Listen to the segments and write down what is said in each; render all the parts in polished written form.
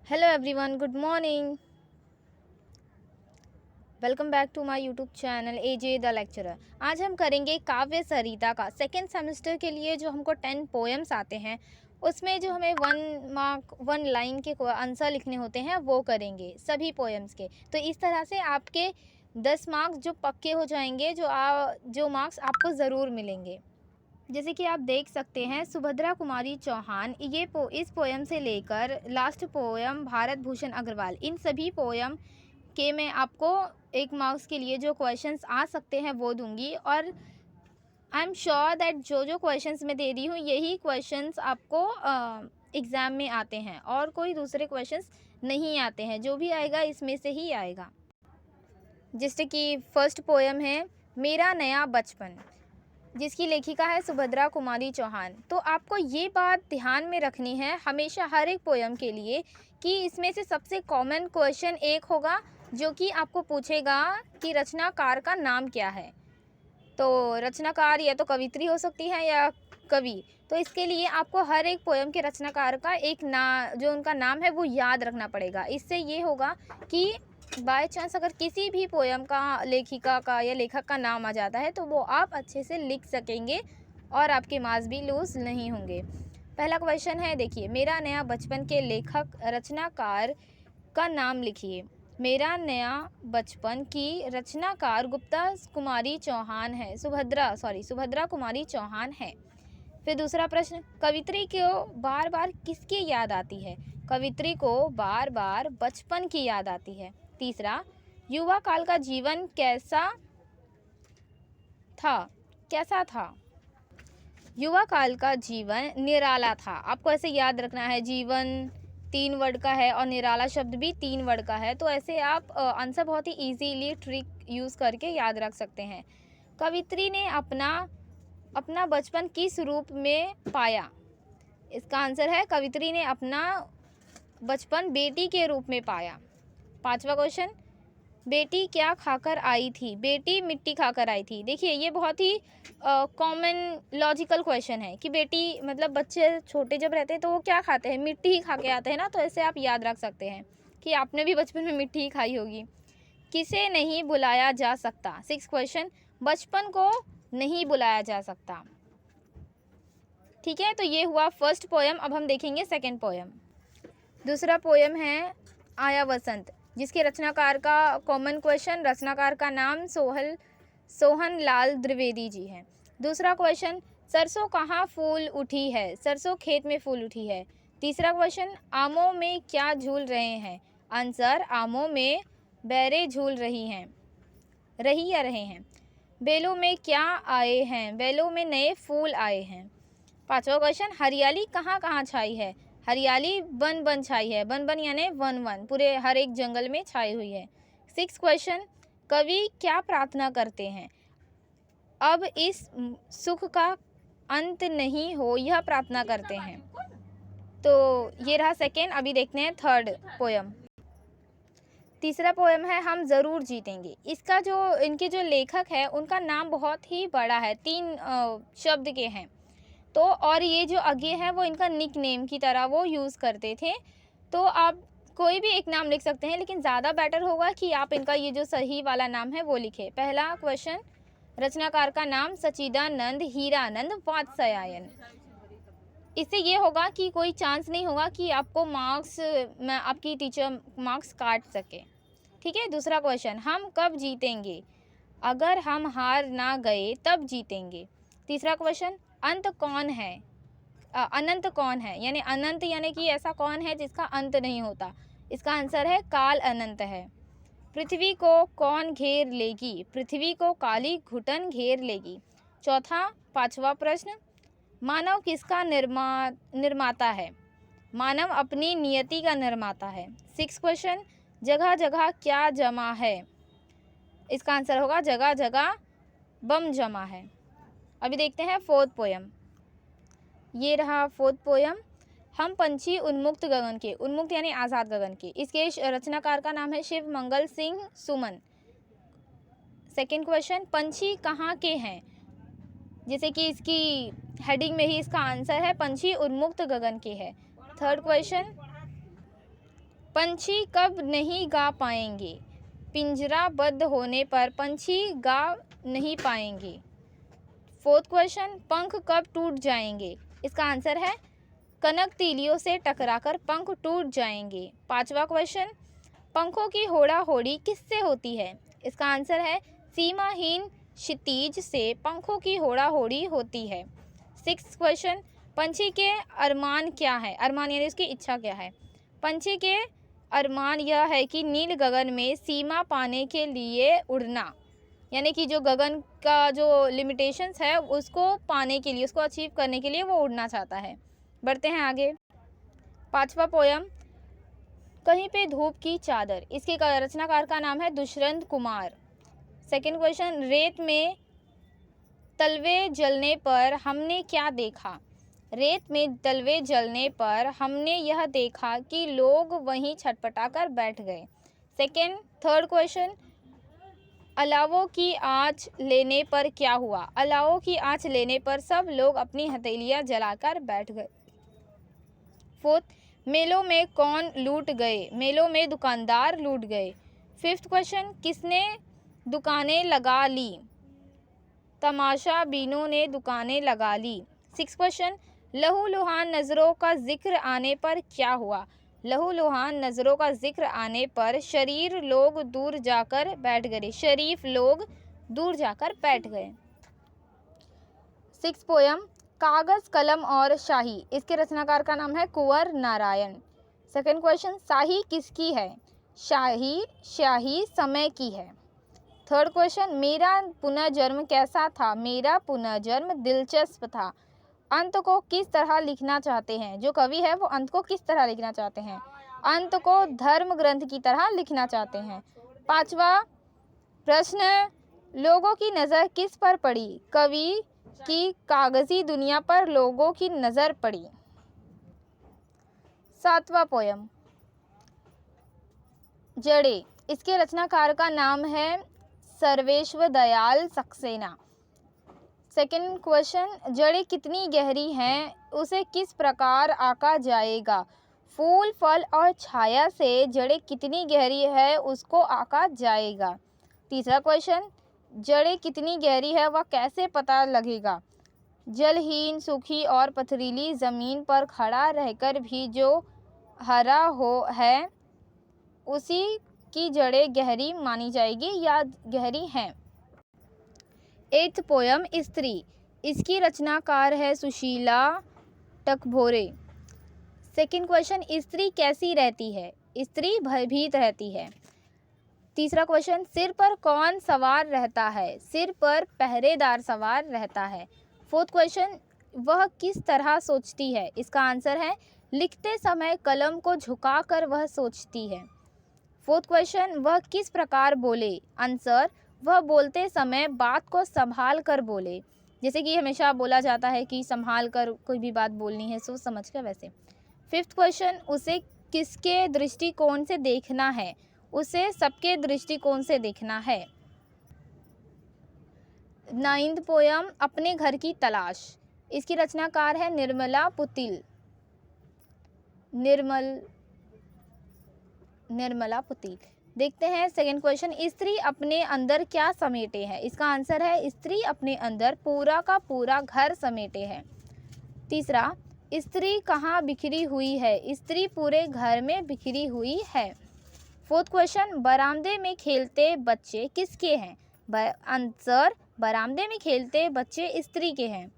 Hello everyone, good morning. Welcome back to my YouTube channel AJ the lecturer. आज हम करेंगे काव्य सरिता का सेकेंड सेमेस्टर के लिए जो हमको 10 पोएम्स आते हैं, उसमें जो हमें 1 मार्क 1 लाइन के आंसर लिखने होते हैं वो करेंगे सभी पोएम्स के। तो इस तरह से आपके 10 मार्क्स जो पक्के हो जाएंगे, जो मार्क्स आपको ज़रूर मिलेंगे। जैसे कि आप देख सकते हैं, सुभद्रा कुमारी चौहान, इस पोएम से लेकर लास्ट पोएम भारत भूषण अग्रवाल, इन सभी पोएम के मैं आपको 1 मार्क्स के लिए जो क्वेश्चंस आ सकते हैं वो दूंगी। और आई एम श्योर दैट जो क्वेश्चंस मैं दे रही हूँ यही क्वेश्चंस आपको एग्ज़ाम में आते हैं और कोई दूसरे क्वेश्चंस नहीं आते हैं। जो भी आएगा इसमें से ही आएगा। जैसे कि फर्स्ट पोएम है मेरा नया बचपन, जिसकी लेखिका है सुभद्रा कुमारी चौहान। तो आपको ये बात ध्यान में रखनी है हमेशा हर एक पोएम के लिए कि इसमें से सबसे कॉमन क्वेश्चन एक होगा जो कि आपको पूछेगा कि रचनाकार का नाम क्या है। तो रचनाकार या तो कवित्री हो सकती है या कवि। तो इसके लिए आपको हर एक पोएम के रचनाकार का जो उनका नाम है वो याद रखना पड़ेगा। इससे ये होगा कि बाय चांस अगर किसी भी पोएम का लेखिका का या लेखक का नाम आ जाता है तो वो आप अच्छे से लिख सकेंगे और आपके मार्क्स भी लूज़ नहीं होंगे। पहला क्वेश्चन है, देखिए, मेरा नया बचपन के लेखक रचनाकार का नाम लिखिए। मेरा नया बचपन की रचनाकार गुप्ता कुमारी चौहान है, सुभद्रा कुमारी चौहान है। फिर दूसरा प्रश्न, कवित्री को बार बार किसकी याद आती है? कवित्री को बार बार बचपन की याद आती है। तीसरा, युवा काल का जीवन कैसा था? युवा काल का जीवन निराला था। आपको ऐसे याद रखना है, जीवन 3 वर्ड का है और निराला शब्द भी 3 वर्ड का है। तो ऐसे आप आंसर बहुत ही इजीली ट्रिक यूज़ करके याद रख सकते हैं। कवित्री ने अपना बचपन किस रूप में पाया? इसका आंसर है कवित्री ने अपना बचपन बेटी के रूप में पाया। पांचवा क्वेश्चन, बेटी क्या खाकर आई थी? बेटी मिट्टी खाकर आई थी। देखिए, ये बहुत ही कॉमन लॉजिकल क्वेश्चन है कि बेटी मतलब बच्चे छोटे जब रहते हैं तो वो क्या खाते हैं? मिट्टी ही खा के आते हैं ना। तो ऐसे आप याद रख सकते हैं कि आपने भी बचपन में मिट्टी ही खाई होगी। किसे नहीं बुलाया जा सकता? 6 क्वेश्चन, बचपन को नहीं बुलाया जा सकता। ठीक है, तो ये हुआ फर्स्ट पोएम। अब हम देखेंगे सेकेंड पोएम। दूसरा पोएम है आया वसंत, जिसके रचनाकार का कॉमन क्वेश्चन, रचनाकार का नाम सोहन लाल द्विवेदी जी हैं। दूसरा क्वेश्चन, सरसों कहाँ फूल उठी है? सरसों खेत में फूल उठी है। तीसरा क्वेश्चन, आमों में क्या झूल रहे हैं? आंसर, आमों में बैरे झूल रही हैं। बेलों में क्या आए हैं? बेलों में नए फूल आए हैं। पांचवा क्वेश्चन, हरियाली कहाँ कहाँ छाई है? हरियाली बन बन छाई है। बन बन यानी वन पूरे हर एक जंगल में छाई हुई है। 6 क्वेश्चन, कवि क्या प्रार्थना करते हैं? अब इस सुख का अंत नहीं हो, यह प्रार्थना करते हैं। तो ये रहा सेकेंड। अभी देखते हैं थर्ड पोएम। तीसरा पोएम है हम ज़रूर जीतेंगे। इनके जो लेखक है उनका नाम बहुत ही बड़ा है, 3 शब्द के हैं। तो और ये जो आगे है वो इनका निक नेम की तरह वो यूज़ करते थे। तो आप कोई भी एक नाम लिख सकते हैं, लेकिन ज़्यादा बेटर होगा कि आप इनका ये जो सही वाला नाम है वो लिखें। पहला क्वेश्चन, रचनाकार का नाम सच्चिदानंद हीरानंद वात्स्यायन। इससे ये होगा कि कोई चांस नहीं होगा कि आपको आपकी टीचर मार्क्स काट सके। ठीक है। दूसरा क्वेश्चन, हम कब जीतेंगे? अगर हम हार ना गए तब जीतेंगे। तीसरा क्वेश्चन, अंत कौन है? अनंत कौन है? यानी अनंत यानी कि ऐसा कौन है जिसका अंत नहीं होता? इसका आंसर है काल अनंत है। पृथ्वी को कौन घेर लेगी? पृथ्वी को काली घुटन घेर लेगी। पांचवा प्रश्न, मानव किसका निर्माता है? मानव अपनी नियति का निर्माता है। 6 क्वेश्चन, जगह जगह क्या जमा है? इसका आंसर होगा जगह जगह बम जमा है। अभी देखते हैं फोर्थ पोएम। ये रहा फोर्थ पोएम, हम पंछी उन्मुक्त गगन के। उन्मुक्त यानी आज़ाद गगन के। इसके रचनाकार का नाम है शिव मंगल सिंह सुमन। सेकेंड क्वेश्चन, पंछी कहाँ के हैं? जैसे कि इसकी हेडिंग में ही इसका आंसर है पंछी उन्मुक्त गगन के है। थर्ड क्वेश्चन, पंछी कब नहीं गा पाएंगे? पिंजराबद्ध होने पर पंछी गा नहीं पाएंगे। फोर्थ क्वेश्चन, पंख कब टूट जाएंगे? इसका आंसर है कनक तीलियों से टकराकर पंख टूट जाएंगे। पांचवा क्वेश्चन, पंखों की होड़ा होड़ी किससे होती है? इसका आंसर है सीमाहीन क्षितिज से पंखों की होड़ा होड़ी होती है। सिक्स्थ क्वेश्चन, पंछी के अरमान क्या है? अरमान यानी उसकी इच्छा क्या है? पंछी के अरमान यह है कि नील गगन में सीमा पाने के लिए उड़ना, यानी कि जो गगन का जो लिमिटेशंस है उसको पाने के लिए, उसको अचीव करने के लिए वो उड़ना चाहता है। बढ़ते हैं आगे। पांचवा पोयम, कहीं पे धूप की चादर, इसके रचनाकार का नाम है दुष्यंत कुमार। सेकंड क्वेश्चन, रेत में तलवे जलने पर हमने क्या देखा? रेत में तलवे जलने पर हमने यह देखा कि लोग वहीं छटपटाकर बैठ गए। थर्ड क्वेश्चन, अलावों की आँच लेने पर क्या हुआ? अलावों की आँच लेने पर सब लोग अपनी हथेलियाँ जलाकर बैठ गए। फोर्थ, मेलों में कौन लूट गए? मेलों में दुकानदार लूट गए। फिफ्थ क्वेश्चन, किसने दुकानें लगा ली? तमाशा बीनों ने दुकानें लगा ली। सिक्स क्वेश्चन, लहूलुहान नज़रों का जिक्र आने पर क्या हुआ? लहूलुहान नज़रों का जिक्र आने पर शरीर लोग दूर जाकर बैठ गए, शरीफ लोग दूर जाकर बैठ गए। सिक्स पोयम, कागज़ कलम और शाही, इसके रचनाकार का नाम है कुंवर नारायण। सेकंड क्वेश्चन, शाही किसकी है? शाही समय की है। थर्ड क्वेश्चन, मेरा पुनर्जन्म कैसा था? मेरा पुनर्जन्म दिलचस्प था। अंत को किस तरह लिखना चाहते हैं? जो कवि है वो अंत को किस तरह लिखना चाहते हैं? अंत को धर्म ग्रंथ की तरह लिखना चाहते हैं। पांचवा प्रश्न, लोगों की नज़र किस पर पड़ी? कवि की कागजी दुनिया पर लोगों की नज़र पड़ी। सातवां पोयम, जड़े, इसके रचनाकार का नाम है सर्वेश्वर दयाल सक्सेना। सेकंड क्वेश्चन, जड़ें कितनी गहरी हैं, उसे किस प्रकार आंका जाएगा? फूल फल और छाया से जड़ें कितनी गहरी है उसको आंका जाएगा। तीसरा क्वेश्चन, जड़ें कितनी गहरी है वह कैसे पता लगेगा? जलहीन सूखी और पथरीली ज़मीन पर खड़ा रहकर भी जो हरा हो है उसी की जड़ें गहरी मानी जाएगी या गहरी हैं। एट्थ पोयम, स्त्री, इसकी रचनाकार है सुशीला टकभोरे। सेकंड क्वेश्चन, स्त्री कैसी रहती है? स्त्री भयभीत रहती है। तीसरा क्वेश्चन, सिर पर कौन सवार रहता है? सिर पर पहरेदार सवार रहता है। फोर्थ क्वेश्चन, वह किस तरह सोचती है? इसका आंसर है लिखते समय कलम को झुकाकर वह सोचती है। फोर्थ क्वेश्चन, वह किस प्रकार बोले? आंसर, वह बोलते समय बात को संभाल कर बोले। जैसे कि हमेशा बोला जाता है कि संभाल कर कोई भी बात बोलनी है, सोच समझ कर, वैसे। फिफ्थ क्वेश्चन, उसे किसके दृष्टिकोण से देखना है? उसे सबके दृष्टिकोण से देखना है। नाइन्थ पोयम, अपने घर की तलाश, इसकी रचनाकार है निर्मला पुतिल। निर्मला पुतिल। देखते हैं सेकंड क्वेश्चन, स्त्री अपने अंदर क्या समेटे है? इसका आंसर है स्त्री अपने अंदर पूरा का पूरा घर समेटे है। तीसरा, स्त्री कहाँ बिखरी हुई है? स्त्री पूरे घर में बिखरी हुई है। फोर्थ क्वेश्चन, बरामदे में खेलते बच्चे किसके हैं? आंसर, बरामदे में खेलते बच्चे स्त्री के हैं।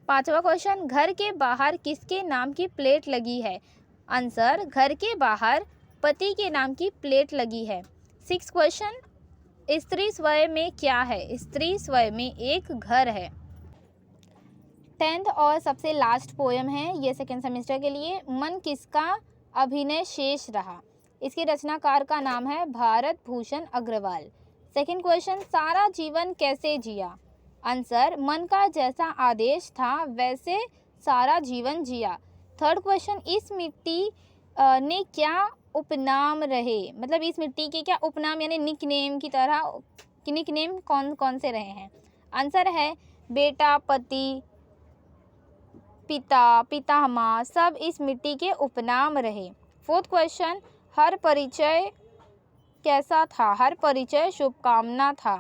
पांचवा क्वेश्चन, घर के बाहर किसके नाम की प्लेट लगी है? आंसर, घर के बाहर पति के नाम की प्लेट लगी है। सिक्स क्वेश्चन, स्त्री स्वयं में क्या है? स्त्री स्वयं में एक घर है। 10th और सबसे लास्ट पोयम है ये सेकेंड सेमेस्टर के लिए, मन किसका अभिनय शेष रहा? इसके रचनाकार का नाम है भारत भूषण अग्रवाल। सेकंड क्वेश्चन, सारा जीवन कैसे जिया? आंसर, मन का जैसा आदेश था वैसे सारा जीवन जिया। थर्ड क्वेश्चन, इस मिट्टी ने क्या उपनाम रहे? मतलब इस मिट्टी के क्या उपनाम यानी निकनेम की तरह, कि निकनेम कौन कौन से रहे हैं? आंसर है बेटा, पति, पिता, पितामह, सब इस मिट्टी के उपनाम रहे। फोर्थ क्वेश्चन, हर परिचय कैसा था? हर परिचय शुभकामना था।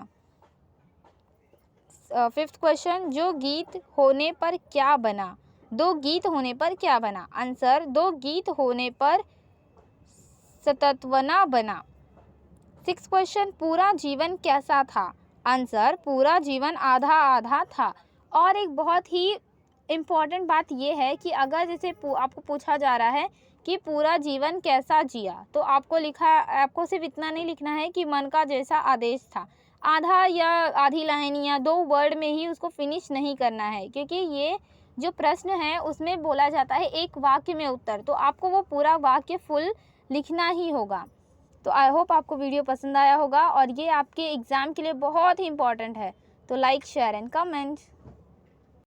5th क्वेश्चन, जो गीत होने पर क्या बना? दो गीत होने पर क्या बना? आंसर, दो गीत होने पर सतत्वना बना। 6th क्वेश्चन, पूरा जीवन कैसा था? आंसर, पूरा जीवन आधा आधा था। और एक बहुत ही इम्पॉर्टेंट बात यह है कि अगर जैसे आपको पूछा जा रहा है कि पूरा जीवन कैसा जिया, तो आपको सिर्फ इतना नहीं लिखना है कि मन का जैसा आदेश था। आधा या आधी लाइन या 2 वर्ड में ही उसको फिनिश नहीं करना है, क्योंकि ये जो प्रश्न है उसमें बोला जाता है एक वाक्य में उत्तर, तो आपको वो पूरा वाक्य फुल लिखना ही होगा। तो आई होप आपको वीडियो पसंद आया होगा और ये आपके एग्ज़ाम के लिए बहुत ही इम्पॉर्टेंट है। तो लाइक, शेयर एंड कमेंट।